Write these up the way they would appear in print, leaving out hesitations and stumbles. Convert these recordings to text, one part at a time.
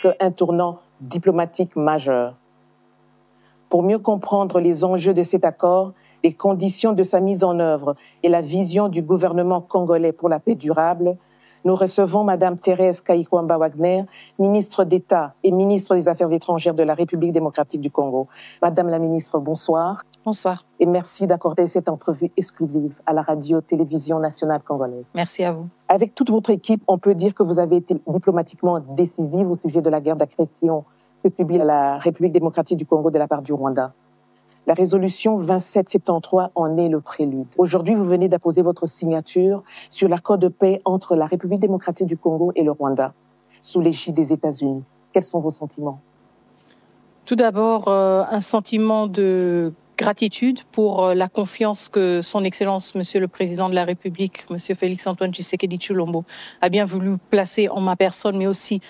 marque un tournant diplomatique majeur. Pour mieux comprendre les enjeux de cet accord, les conditions de sa mise en œuvre et la vision du gouvernement congolais pour la paix durable, nous recevons Mme Thérèse Kayikwamba-Wagner, ministre d'État et ministre des Affaires étrangères de la République démocratique du Congo. Madame la ministre, bonsoir. Bonsoir. Et merci d'accorder cette entrevue exclusive à la radio-télévision nationale congolaise. Merci à vous. Avec toute votre équipe, on peut dire que vous avez été diplomatiquement décisive au sujet de la guerre d'agression que subit la République démocratique du Congo de la part du Rwanda. La résolution 2773 en est le prélude. Aujourd'hui, vous venez d'apposer votre signature sur l'accord de paix entre la République démocratique du Congo et le Rwanda, sous l'égide des États-Unis. Quels sont vos sentiments? Tout d'abord, un sentiment de gratitude pour la confiance que son Excellence, Monsieur le Président de la République, Monsieur Félix-Antoine Tshisekedi Tshilombo, a bien voulu placer en ma personne, mais aussi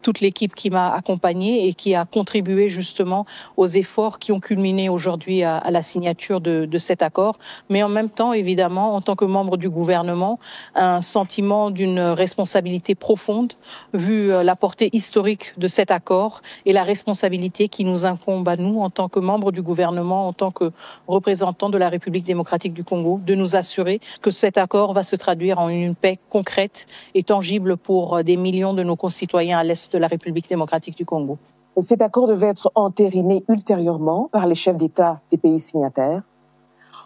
toute l'équipe qui m'a accompagnée et qui a contribué justement aux efforts qui ont culminé aujourd'hui à la signature de cet accord. Mais en même temps, évidemment, en tant que membre du gouvernement, un sentiment d'une responsabilité profonde, vu la portée historique de cet accord et la responsabilité qui nous incombe à nous en tant que membres du gouvernement, en tant que représentants de la République démocratique du Congo, de nous assurer que cet accord va se traduire en une paix concrète et tangible pour des millions de nos concitoyens à l'est de la République démocratique du Congo. Cet accord devait être entériné ultérieurement par les chefs d'État des pays signataires.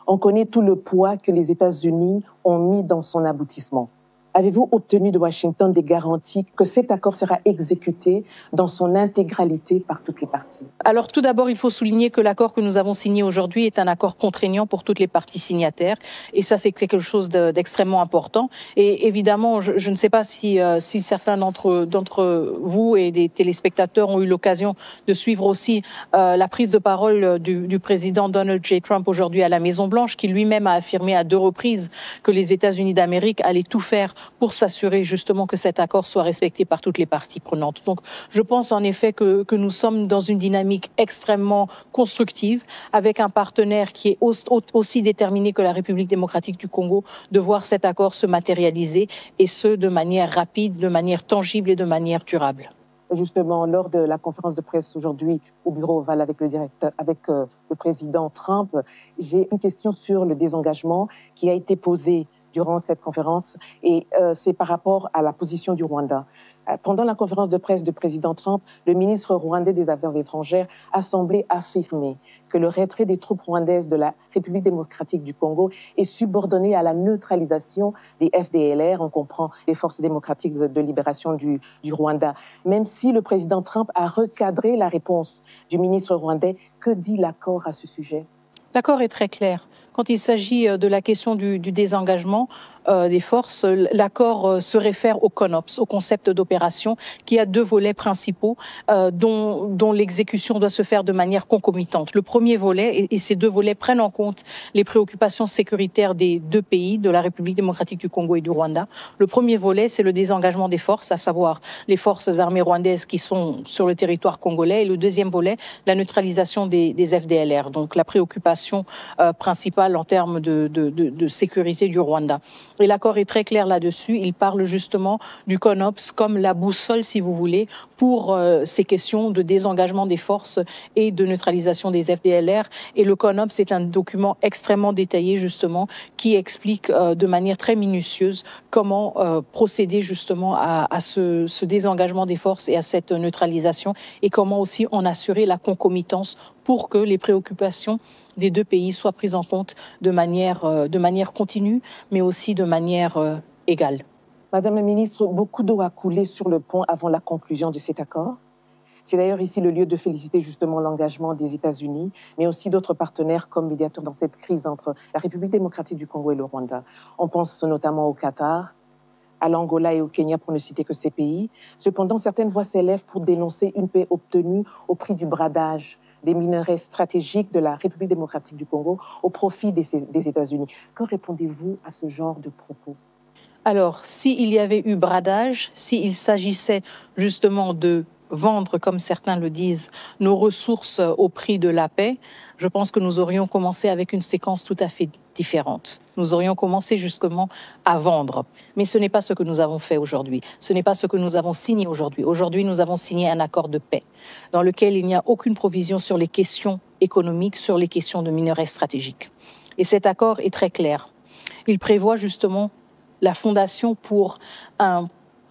On connaît tout le poids que les États-Unis ont mis dans son aboutissement. Avez-vous obtenu de Washington des garanties que cet accord sera exécuté dans son intégralité par toutes les parties? Alors tout d'abord, il faut souligner que l'accord que nous avons signé aujourd'hui est un accord contraignant pour toutes les parties signataires. Et ça, c'est quelque chose d'extrêmement important. Et évidemment, je ne sais pas si certains d'entre vous et des téléspectateurs ont eu l'occasion de suivre aussi la prise de parole du président Donald J. Trump aujourd'hui à la Maison-Blanche, qui lui-même a affirmé à 2 reprises que les États-Unis d'Amérique allaient tout faire pour s'assurer justement que cet accord soit respecté par toutes les parties prenantes. Donc, je pense en effet que nous sommes dans une dynamique extrêmement constructive avec un partenaire qui est aussi déterminé que la République démocratique du Congo de voir cet accord se matérialiser et ce, de manière rapide, de manière tangible et de manière durable. Justement, lors de la conférence de presse aujourd'hui au bureau Oval avec le président Trump, j'ai une question sur le désengagement qui a été posée durant cette conférence, et c'est par rapport à la position du Rwanda. Pendant la conférence de presse du président Trump, le ministre rwandais des Affaires étrangères a semblé affirmer que le retrait des troupes rwandaises de la République démocratique du Congo est subordonné à la neutralisation des FDLR, on comprend les forces démocratiques de libération du Rwanda. Même si le président Trump a recadré la réponse du ministre rwandais, que dit l'accord à ce sujet? L'accord est très clair. Quand il s'agit de la question du désengagement des forces, l'accord se réfère au CONOPS, au concept d'opération, qui a 2 volets principaux dont l'exécution doit se faire de manière concomitante. Le premier volet, et ces 2 volets prennent en compte les préoccupations sécuritaires des 2 pays, de la République démocratique du Congo et du Rwanda. Le premier volet, c'est le désengagement des forces, à savoir les forces armées rwandaises qui sont sur le territoire congolais. Et le deuxième volet, la neutralisation des FDLR, donc la préoccupation principale en termes de sécurité du Rwanda. Et l'accord est très clair là-dessus. Il parle justement du CONOPS comme la boussole, si vous voulez, pour ces questions de désengagement des forces et de neutralisation des FDLR. Et le CONOPS est un document extrêmement détaillé, justement, qui explique de manière très minutieuse comment procéder justement à ce désengagement des forces et à cette neutralisation, et comment aussi en assurer la concomitance pour que les préoccupations des 2 pays soient prises en compte de manière continue, mais aussi de manière égale. Madame la ministre, beaucoup d'eau a coulé sur le pont avant la conclusion de cet accord. C'est d'ailleurs ici le lieu de féliciter justement l'engagement des États-Unis, mais aussi d'autres partenaires comme médiateurs dans cette crise entre la République démocratique du Congo et le Rwanda. On pense notamment au Qatar, à l'Angola et au Kenya, pour ne citer que ces pays. Cependant, certaines voix s'élèvent pour dénoncer une paix obtenue au prix du bradage des minerais stratégiques de la République démocratique du Congo au profit des États-Unis. Que répondez-vous à ce genre de propos? Alors, s'il y avait eu bradage, s'il s'agissait justement de vendre, comme certains le disent, nos ressources au prix de la paix, je pense que nous aurions commencé avec une séquence tout à fait différente. Nous aurions commencé justement à vendre. Mais ce n'est pas ce que nous avons fait aujourd'hui. Ce n'est pas ce que nous avons signé aujourd'hui. Aujourd'hui, nous avons signé un accord de paix dans lequel il n'y a aucune provision sur les questions économiques, sur les questions de minerais stratégiques. Et cet accord est très clair. Il prévoit justement la fondation pour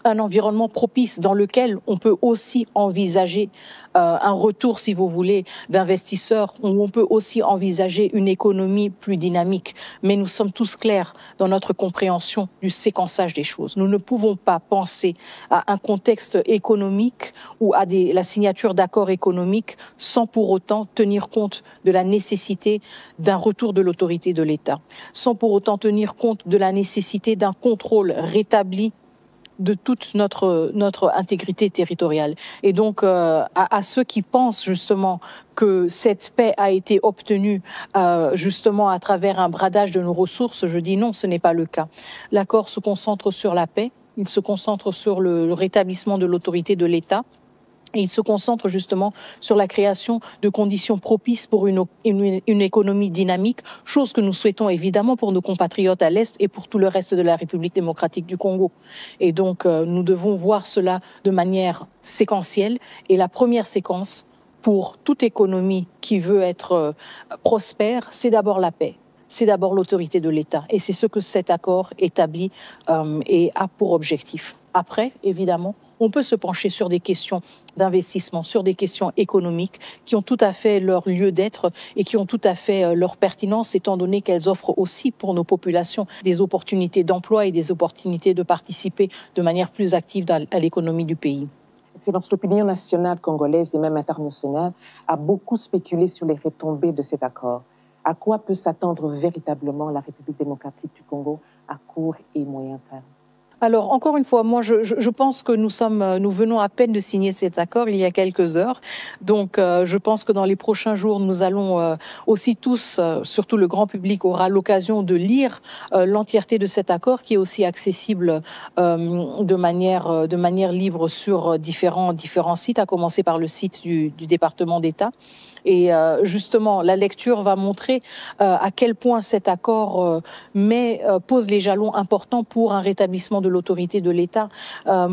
un environnement propice dans lequel on peut aussi envisager un retour, si vous voulez, d'investisseurs, où on peut aussi envisager une économie plus dynamique. Mais nous sommes tous clairs dans notre compréhension du séquençage des choses. Nous ne pouvons pas penser à un contexte économique ou à la signature d'accords économiques sans pour autant tenir compte de la nécessité d'un retour de l'autorité de l'État, sans pour autant tenir compte de la nécessité d'un contrôle rétabli de toute notre intégrité territoriale. Et donc, à ceux qui pensent justement que cette paix a été obtenue justement à travers un bradage de nos ressources, je dis non, ce n'est pas le cas. L'accord se concentre sur la paix, il se concentre sur le rétablissement de l'autorité de l'État. Et il se concentre justement sur la création de conditions propices pour une économie dynamique, chose que nous souhaitons évidemment pour nos compatriotes à l'Est et pour tout le reste de la République démocratique du Congo. Et donc, nous devons voir cela de manière séquentielle. Et la première séquence pour toute économie qui veut être prospère, c'est d'abord la paix. C'est d'abord l'autorité de l'État. Et c'est ce que cet accord établit et a pour objectif. Après, évidemment, on peut se pencher sur des questions d'investissement, sur des questions économiques qui ont tout à fait leur lieu d'être et qui ont tout à fait leur pertinence, étant donné qu'elles offrent aussi pour nos populations des opportunités d'emploi et des opportunités de participer de manière plus active à l'économie du pays. Excellence, l'opinion nationale congolaise et même internationale a beaucoup spéculé sur les retombées de cet accord. À quoi peut s'attendre véritablement la République démocratique du Congo à court et moyen terme? Alors, encore une fois, moi, je pense que nous venons à peine de signer cet accord il y a quelques heures. Donc, je pense que dans les prochains jours, nous allons aussi tous, surtout le grand public, aura l'occasion de lire l'entièreté de cet accord qui est aussi accessible de manière libre sur différents sites, à commencer par le site du département d'État. Et justement, la lecture va montrer à quel point cet accord pose les jalons importants pour un rétablissement de l'autorité de l'État,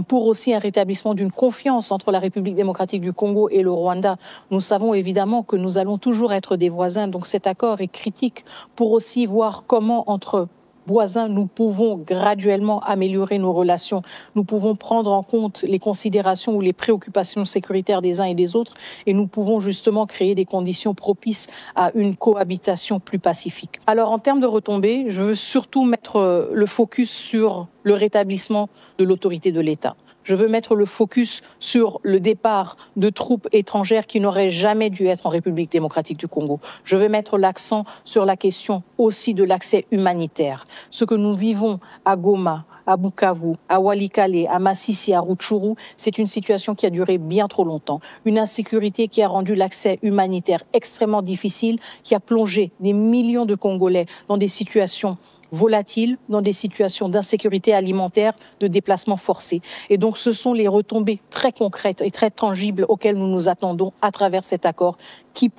pour aussi un rétablissement d'une confiance entre la République démocratique du Congo et le Rwanda. Nous savons évidemment que nous allons toujours être des voisins, donc cet accord est critique pour aussi voir comment entre voisins, nous pouvons graduellement améliorer nos relations. Nous pouvons prendre en compte les considérations ou les préoccupations sécuritaires des uns et des autres et nous pouvons justement créer des conditions propices à une cohabitation plus pacifique. Alors, en termes de retombées, je veux surtout mettre le focus sur le rétablissement de l'autorité de l'État. Je veux mettre le focus sur le départ de troupes étrangères qui n'auraient jamais dû être en République démocratique du Congo. Je veux mettre l'accent sur la question aussi de l'accès humanitaire. Ce que nous vivons à Goma, à Bukavu, à Walikale, à Masisi, à Rutshuru, c'est une situation qui a duré bien trop longtemps. Une insécurité qui a rendu l'accès humanitaire extrêmement difficile, qui a plongé des millions de Congolais dans des situations volatiles, dans des situations d'insécurité alimentaire, de déplacement forcé. Et donc, ce sont les retombées très concrètes et très tangibles auxquelles nous nous attendons à travers cet accord qui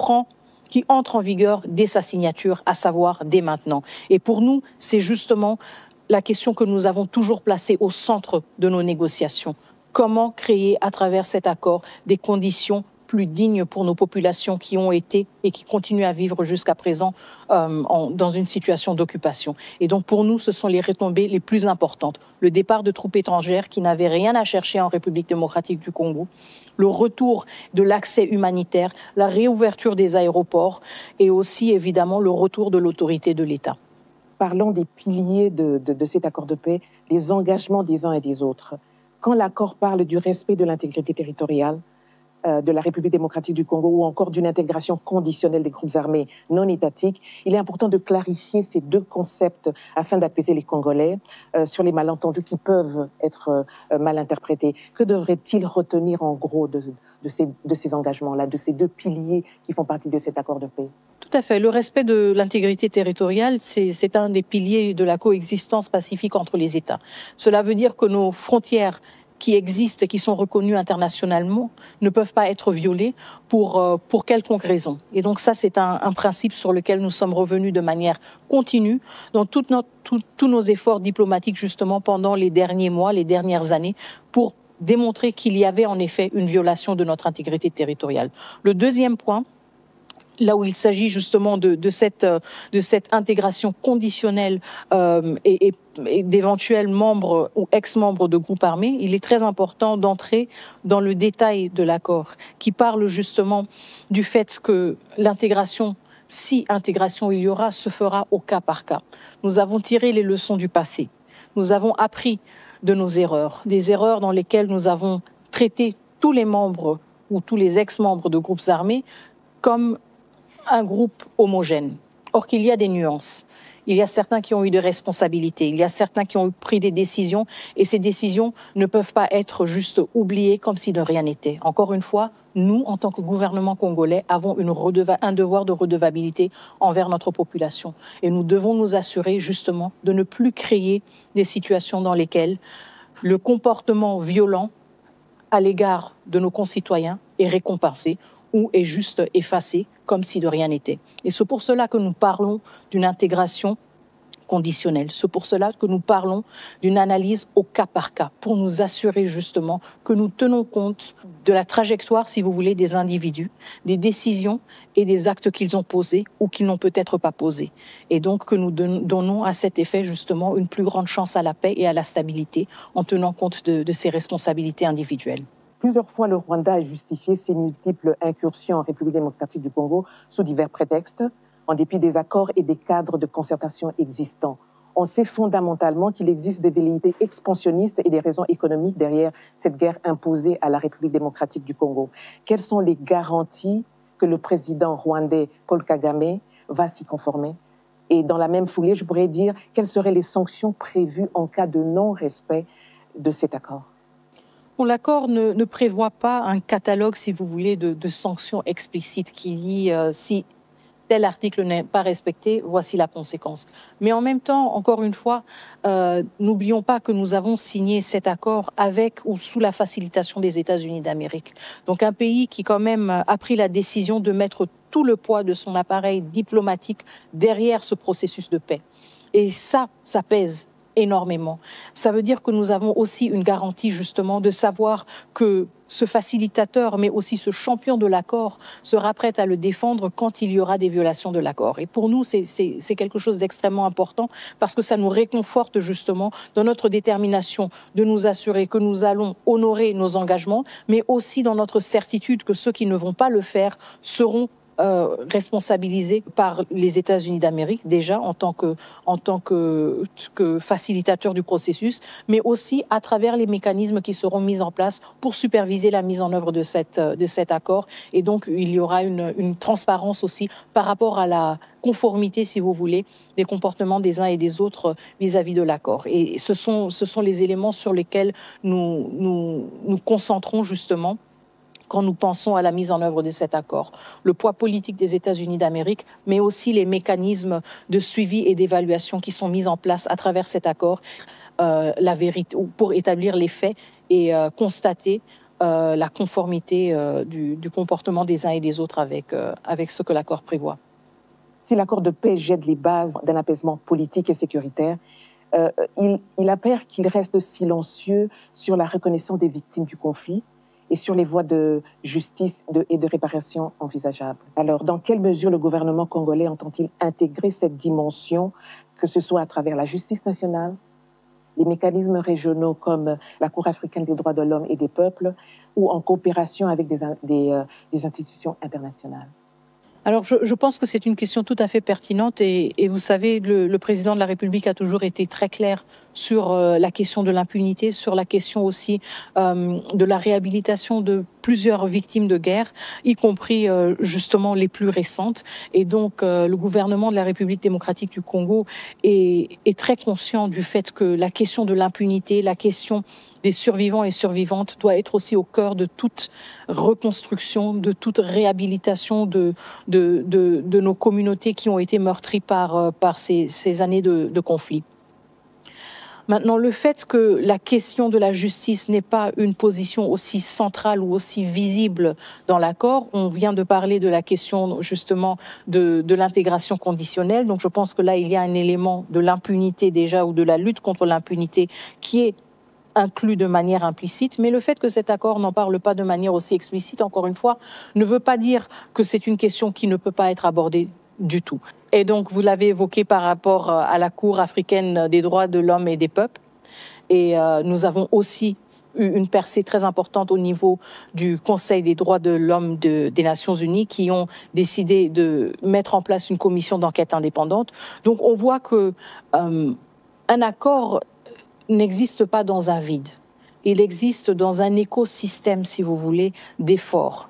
entre en vigueur dès sa signature, à savoir dès maintenant. Et pour nous, c'est justement la question que nous avons toujours placée au centre de nos négociations. Comment créer à travers cet accord des conditions plus dignes pour nos populations qui ont été et qui continuent à vivre jusqu'à présent dans une situation d'occupation. Et donc pour nous, ce sont les retombées les plus importantes. Le départ de troupes étrangères qui n'avaient rien à chercher en République démocratique du Congo, le retour de l'accès humanitaire, la réouverture des aéroports et aussi évidemment le retour de l'autorité de l'État. Parlons des piliers de cet accord de paix, les engagements des uns et des autres. Quand l'accord parle du respect de l'intégrité territoriale, de la République démocratique du Congo ou encore d'une intégration conditionnelle des groupes armés non étatiques, il est important de clarifier ces deux concepts afin d'apaiser les Congolais sur les malentendus qui peuvent être mal interprétés. Que devrait-il retenir en gros de ces engagements-là, de ces deux piliers qui font partie de cet accord de paix? Tout à fait. Le respect de l'intégrité territoriale, c'est un des piliers de la coexistence pacifique entre les États. Cela veut dire que nos frontières qui existent, qui sont reconnus internationalement, ne peuvent pas être violés pour quelconque raison. Et donc ça, c'est un principe sur lequel nous sommes revenus de manière continue dans tous nos efforts diplomatiques, justement, pendant les derniers mois, les dernières années, pour démontrer qu'il y avait en effet une violation de notre intégrité territoriale. Le deuxième point, là où il s'agit justement de cette intégration conditionnelle et d'éventuels membres ou ex-membres de groupes armés, il est très important d'entrer dans le détail de l'accord qui parle justement du fait que l'intégration, si intégration il y aura, se fera au cas par cas. Nous avons tiré les leçons du passé. Nous avons appris de nos erreurs, des erreurs dans lesquelles nous avons traité tous les membres ou tous les ex-membres de groupes armés comme un groupe homogène. Or qu'il y a des nuances. Il y a certains qui ont eu des responsabilités, il y a certains qui ont pris des décisions et ces décisions ne peuvent pas être juste oubliées comme si de rien n'était. Encore une fois, nous, en tant que gouvernement congolais, avons un devoir de redevabilité envers notre population. Et nous devons nous assurer justement de ne plus créer des situations dans lesquelles le comportement violent à l'égard de nos concitoyens est récompensé ou est juste effacé comme si de rien n'était. Et c'est pour cela que nous parlons d'une intégration conditionnelle. C'est pour cela que nous parlons d'une analyse au cas par cas, pour nous assurer justement que nous tenons compte de la trajectoire, si vous voulez, des individus, des décisions et des actes qu'ils ont posés ou qu'ils n'ont peut-être pas posés. Et donc que nous donnons à cet effet justement une plus grande chance à la paix et à la stabilité en tenant compte de ces responsabilités individuelles. Plusieurs fois, le Rwanda a justifié ses multiples incursions en République démocratique du Congo sous divers prétextes, en dépit des accords et des cadres de concertation existants. On sait fondamentalement qu'il existe des velléités expansionnistes et des raisons économiques derrière cette guerre imposée à la République démocratique du Congo. Quelles sont les garanties que le président rwandais Paul Kagame va s'y conformer? Et dans la même foulée, je pourrais dire, quelles seraient les sanctions prévues en cas de non-respect de cet accord? L'accord ne prévoit pas un catalogue, si vous voulez, de sanctions explicites qui dit si tel article n'est pas respecté, voici la conséquence. Mais en même temps, encore une fois, n'oublions pas que nous avons signé cet accord avec ou sous la facilitation des États-Unis d'Amérique. Donc un pays qui quand même a pris la décision de mettre tout le poids de son appareil diplomatique derrière ce processus de paix. Et ça pèse énormément. Ça veut dire que nous avons aussi une garantie justement de savoir que ce facilitateur, mais aussi ce champion de l'accord, sera prêt à le défendre quand il y aura des violations de l'accord. Et pour nous, c'est quelque chose d'extrêmement important parce que ça nous réconforte justement dans notre détermination de nous assurer que nous allons honorer nos engagements, mais aussi dans notre certitude que ceux qui ne vont pas le faire seront responsabilisés par les États-Unis d'Amérique, déjà en tant que facilitateur du processus, mais aussi à travers les mécanismes qui seront mis en place pour superviser la mise en œuvre de cet accord. Et donc, il y aura une transparence aussi par rapport à la conformité, si vous voulez, des comportements des uns et des autres vis-à-vis de l'accord. Et ce sont les éléments sur lesquels nous concentrons justement quand nous pensons à la mise en œuvre de cet accord. Le poids politique des États-Unis d'Amérique, mais aussi les mécanismes de suivi et d'évaluation qui sont mis en place à travers cet accord, la vérité, pour établir les faits et constater la conformité du comportement des uns et des autres avec ce que l'accord prévoit. Si l'accord de paix jette les bases d'un apaisement politique et sécuritaire, il apparaît qu'il reste silencieux sur la reconnaissance des victimes du conflit et sur les voies de justice et de réparation envisageables. Alors, dans quelle mesure le gouvernement congolais entend-il intégrer cette dimension, que ce soit à travers la justice nationale, les mécanismes régionaux comme la Cour africaine des droits de l'homme et des peuples, ou en coopération avec des institutions internationales? Alors, je pense que c'est une question tout à fait pertinente et vous savez, le président de la République a toujours été très clair sur la question de l'impunité, sur la question aussi de la réhabilitation de plusieurs victimes de guerre, y compris justement les plus récentes. Et donc, le gouvernement de la République démocratique du Congo est très conscient du fait que la question de l'impunité, la question des survivants et survivantes doit être aussi au cœur de toute reconstruction, de toute réhabilitation de nos communautés qui ont été meurtries par ces années de conflit. Maintenant, le fait que la question de la justice n'ait pas une position aussi centrale ou aussi visible dans l'accord, on vient de parler de la question justement de l'intégration conditionnelle. Donc je pense que là, il y a un élément de l'impunité déjà ou de la lutte contre l'impunité qui est inclus de manière implicite, mais le fait que cet accord n'en parle pas de manière aussi explicite, encore une fois, ne veut pas dire que c'est une question qui ne peut pas être abordée du tout. Et donc, vous l'avez évoqué par rapport à la Cour africaine des droits de l'homme et des peuples, et nous avons aussi eu une percée très importante au niveau du Conseil des droits de l'homme des Nations Unies qui ont décidé de mettre en place une commission d'enquête indépendante. Donc, on voit que un accord n'existe pas dans un vide. Il existe dans un écosystème, si vous voulez, d'efforts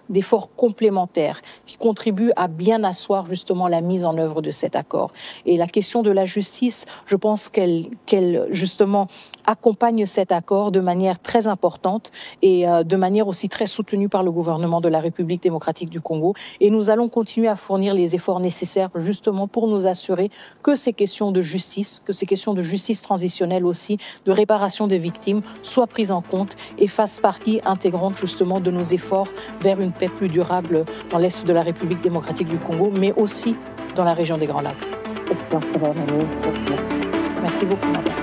complémentaires qui contribuent à bien asseoir justement la mise en œuvre de cet accord. Et la question de la justice, je pense qu'elle justement accompagne cet accord de manière très importante et de manière aussi très soutenue par le gouvernement de la République démocratique du Congo. Et nous allons continuer à fournir les efforts nécessaires justement pour nous assurer que ces questions de justice, que ces questions de justice transitionnelle aussi, de réparation des victimes, soient prises en compte et fassent partie intégrante justement de nos efforts vers une paix plus durable dans l'Est de la République démocratique du Congo, mais aussi dans la région des Grands Lacs. Excellence, Madame la Ministre. Merci. Merci beaucoup, Madame.